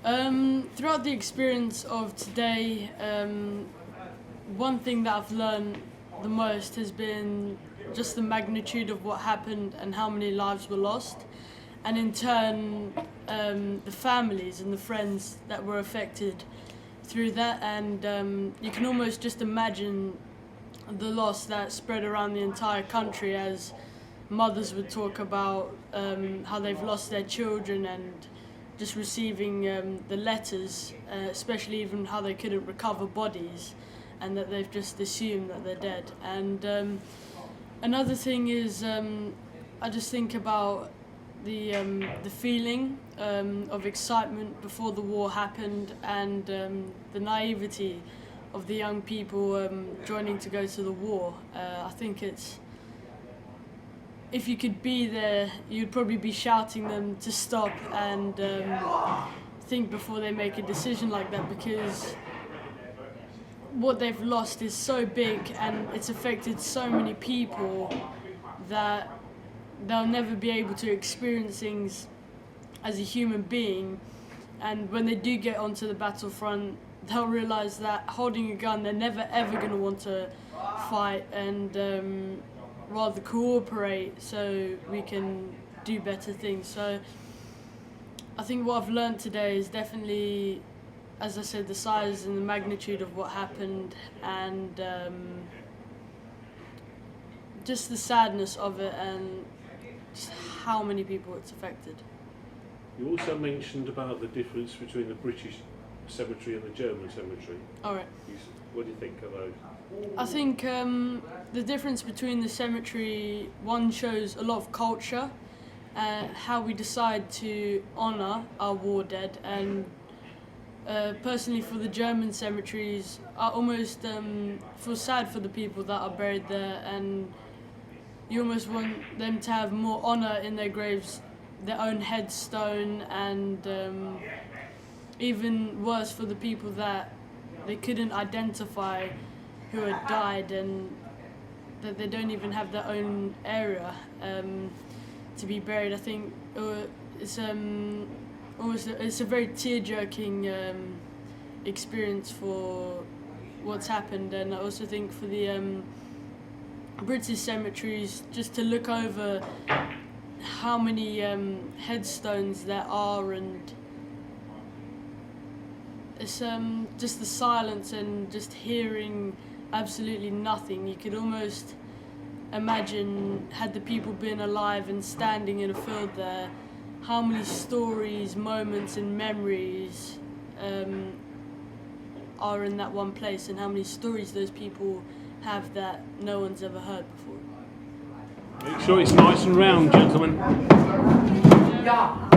Throughout the experience of today, one thing that I've learned the most has been just the magnitude of what happened and how many lives were lost, and in turn the families and the friends that were affected through that. And you can almost just imagine the loss that spread around the entire country as mothers would talk about how they've lost their children, and just receiving the letters, especially even how they couldn't recover bodies and that they've just assumed that they're dead. And another thing is I just think about the feeling of excitement before the war happened, and the naivety of the young people joining to go to the war. I think if you could be there, you'd probably be shouting them to stop and think before they make a decision like that, because what they've lost is so big and it's affected so many people that they'll never be able to experience things as a human being. And when they do get onto the battlefront, they'll realise that holding a gun, they're never ever going to want to fight, and rather cooperate so we can do better things. So I think what I've learned today is definitely, as I said, the size and the magnitude of what happened, and just the sadness of it and just how many people it's affected. You also mentioned about the difference between the British cemetery and the German cemetery. All right. What do you think of those? I think the difference between the cemetery, one shows a lot of culture, how we decide to honour our war dead, and personally for the German cemeteries, I almost feel sad for the people that are buried there, and you almost want them to have more honour in their graves, their own headstone, and even worse for the people that they couldn't identify who had died, and that they don't even have their own area to be buried. I think it's a very tear-jerking experience for what's happened, and I also think for the British cemeteries, just to look over how many headstones there are, and it's just the silence and just hearing absolutely nothing. You could almost imagine, had the people been alive and standing in a field there, how many stories, moments and memories are in that one place, and how many stories those people have that no one's ever heard before. Make sure it's nice and round, gentlemen. Yeah.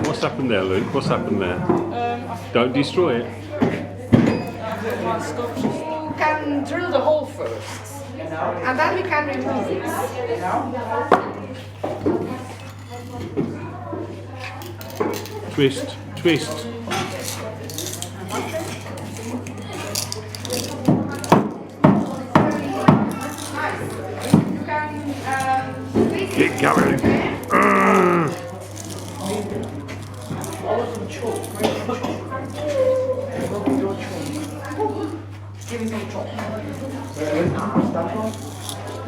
What's happened there, Luke? What's happened there? Don't destroy it. You can drill the hole first, and then we can remove it. Twist, twist. Get going.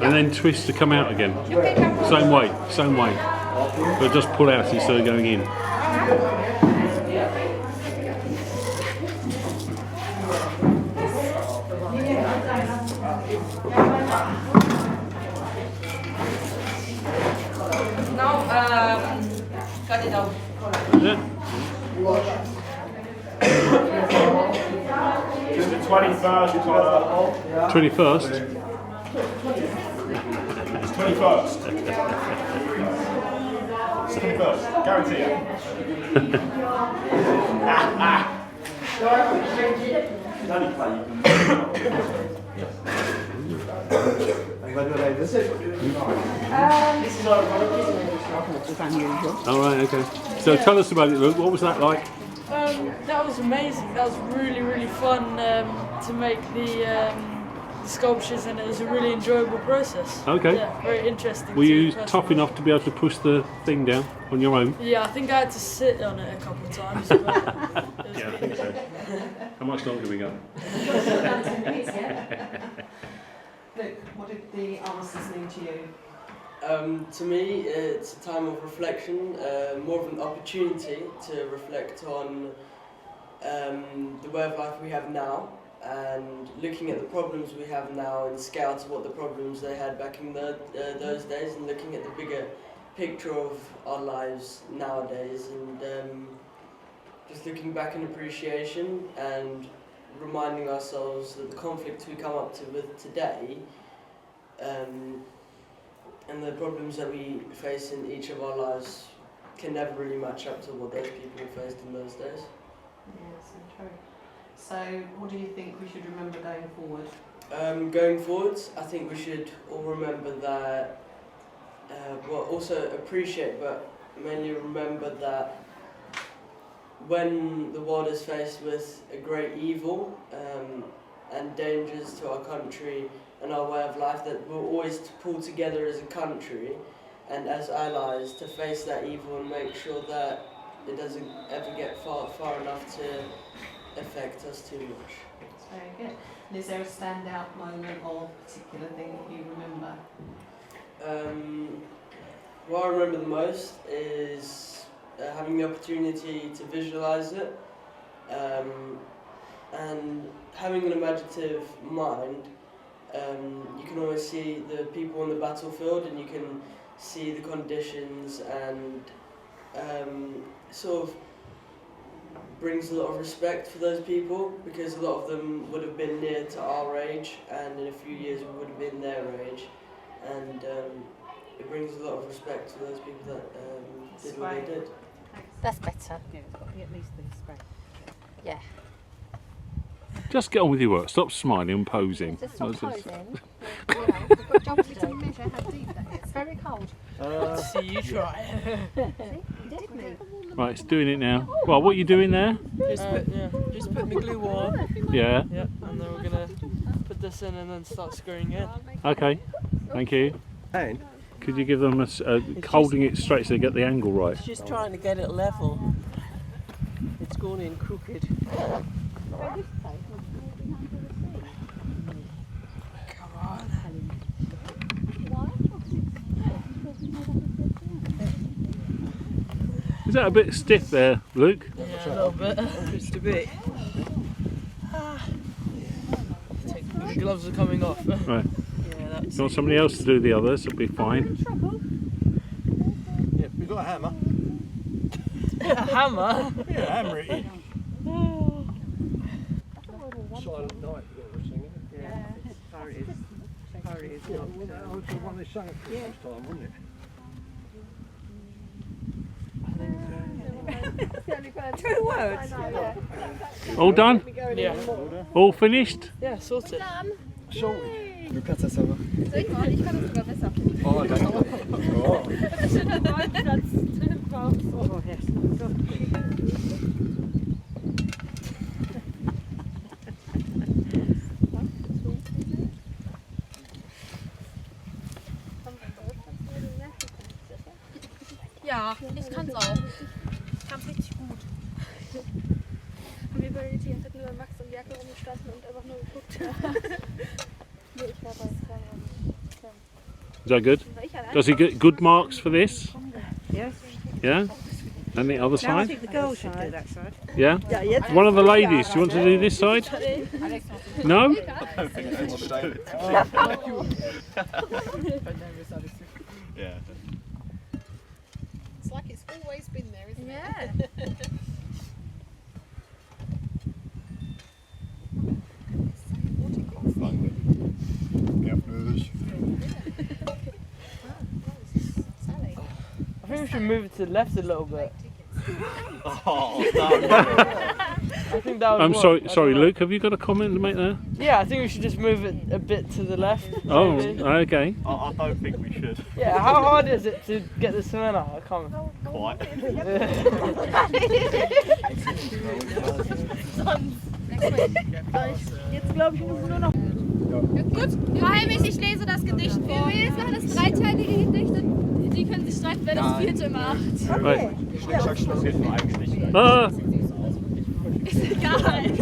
And then twist to come out again. Same way, same way. But just pull out instead of going in. Now, cut it out. Yeah. It's the 21st, Connor. 21st. It's 21st. It's 21st. Guarantee it. This is our which was unusual. All right, okay. So tell us about it, Luke. What was that like? That was amazing. That was really, really fun to make the sculptures, and it was a really enjoyable process. Okay. Yeah, very interesting. Were to you personally. tough enough to be able to push the thing down on your own? Yeah, I think I had to sit on it a couple of times. But it was Yeah, I good. think so. How much longer have we got? Luke, what did the answers mean to you? To me, it's a time of reflection, more of an opportunity to reflect on the way of life we have now, and looking at the problems we have now and scale to what the problems they had back in those days, and looking at the bigger picture of our lives nowadays, and just looking back in appreciation and reminding ourselves that the conflicts we come up to with today and the problems that we face in each of our lives can never really match up to what those people faced in those days. Yeah, so true. So, what do you think we should remember going forward? Going forwards, I think we should all remember that, well, also appreciate, but mainly remember that when the world is faced with a great evil and dangers to our country and our way of life, that we'll always pull together as a country and as allies to face that evil and make sure that it doesn't ever get far enough to affect us too much. That's very good. And is there a standout moment or particular thing that you remember? What I remember the most is having the opportunity to visualise it and having an imaginative mind. You can always see the people on the battlefield, and you can see the conditions, and sort of brings a lot of respect for those people, because a lot of them would have been near to our age, and in a few years we would have been their age, and it brings a lot of respect to those people that did what they did. That's better. Yeah, it's got to be at least this spray. Yeah. Just get on with your work. Stop smiling and posing. Just stop That's just- posing. You know, we've got a job to do. Measure how deep that is. It's very cold. See you try. Did me? Right, it's doing it now. Well, what are you doing there? Just put the glue on. Yeah. Yep, and then we're gonna put this in and then start screwing in. Okay. Thank you. And Could you give them holding it straight so they get the angle right? just trying to get it level. It's gone in crooked. Is that a bit stiff there, Luke? Yeah, a little bit. Just a bit. The gloves are coming off. Right. Yeah, that's You want somebody else to do the others? It'll be fine. Yeah, we've got a hammer. a hammer. Yeah, hammer it in. Silent Night, we were singing. Yeah, sorry, it's That was the one they sang at Christmas time, wasn't it? All done? Yeah. All finished? Yeah, sorted. Du kannst das aber. Soll ich mal? Ich kann das sogar besser. Oh, danke. Oh. Schöner Deutschplatz. Oh, yes. Ja, ich kann's auch. Ich kann's richtig gut. Haben wir bei die ganze Zeit nur bei Max und Jacke rumgestanden und einfach nur geguckt. Nee, ich war bei Is that good? Does he get good marks for this? Yes. Yeah? And the other Now I side? think the girls should do that side. Yeah? One of the ladies, do you want to do this side? No? Yeah. It's like it's always been there, isn't it? Yeah. I think we should move it to the left a little bit. Oh, no. I think that would I'm work. sorry, I sorry, don't know. Luke. Have you got a comment to make there? Yeah, I think we should just move it a bit to the left. Oh, maybe. okay. I don't think we should. Yeah, how hard is it to get the cement out? I can't. Quite. Jetzt glaube ich nur noch. Gut, Geheimnis, ich lese das Gedicht vor. Wir jetzt machen das dreiteilige Gedicht und die können sich streiten, wer das vierte macht. Right. Schnickschnack passiert nur ein Schnickschnack. Ah, Ist egal. It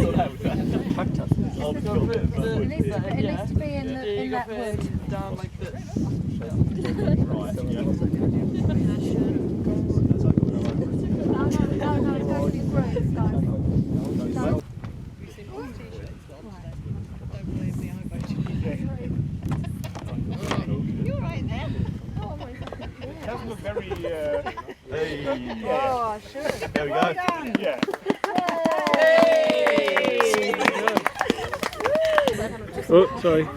needs to be in that wood. Down like this. Right, yeah. Doesn't look very. Hey. Oh, sure. There we go. Yeah. oh, sorry.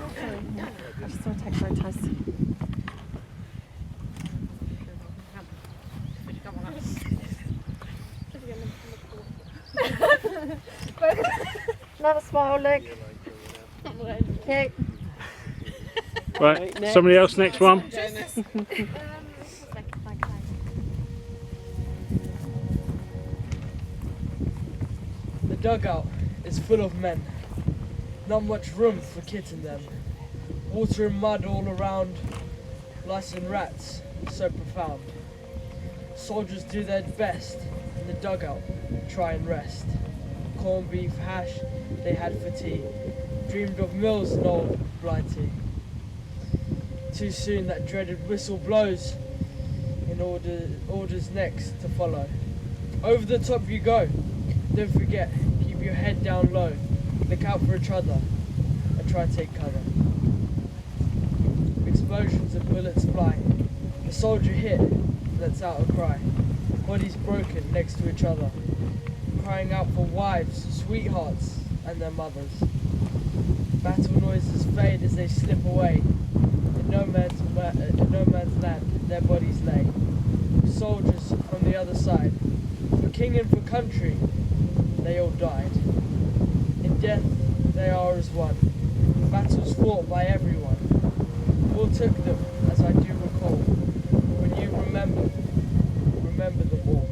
Another smile, Luke. Okay. Right, somebody else, next one. The dugout is full of men. Not much room for kids in them. Water and mud all around. Lice and rats, so profound. Soldiers do their best in the dugout, try and rest. Corned beef hash they had for tea. Dreamed of meals and old blighty. Too soon that dreaded whistle blows. In orders next to follow. Over the top you go. Don't forget, keep your head down low. Look out for each other and try to take cover. Explosions and bullets fly. A soldier hit, lets out a cry. Bodies broken next to each other. Crying out for wives, sweethearts and their mothers. Battle noises fade as they slip away. In no man's land, their bodies lay. Soldiers from the other side. For king and for country, they all died. In death, they are as one. Battles fought by everyone. All took them, as I do recall. When you remember them all.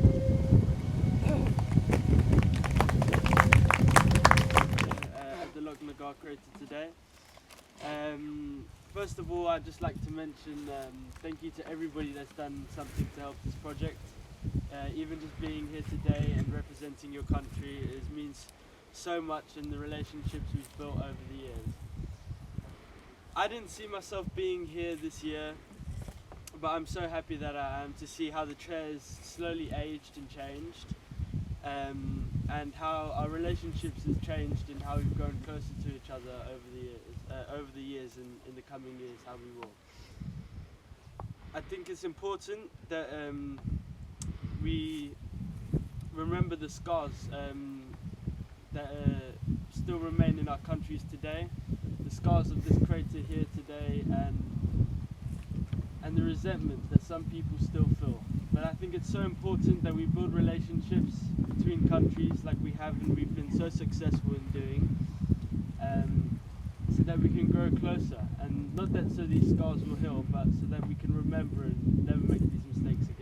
At the Loch Nagar created today. First of all, I'd just like to mention thank you to everybody that's done something to help this project. Even just being here today and representing your country means so much in the relationships we've built over the years. I didn't see myself being here this year, but I'm so happy that I am to see how the chairs slowly aged and changed, and how our relationships have changed and how we've grown closer to each other over the years and in the coming years, how we will. I think it's important that we remember the scars that still remain in our countries today, the scars of this crater here today, and the resentment that some people still feel. But I think it's so important that we build relationships between countries like we have and we've been so successful in doing, so that we can grow closer, and not that so these scars will heal, but so that we can remember and never make these mistakes again.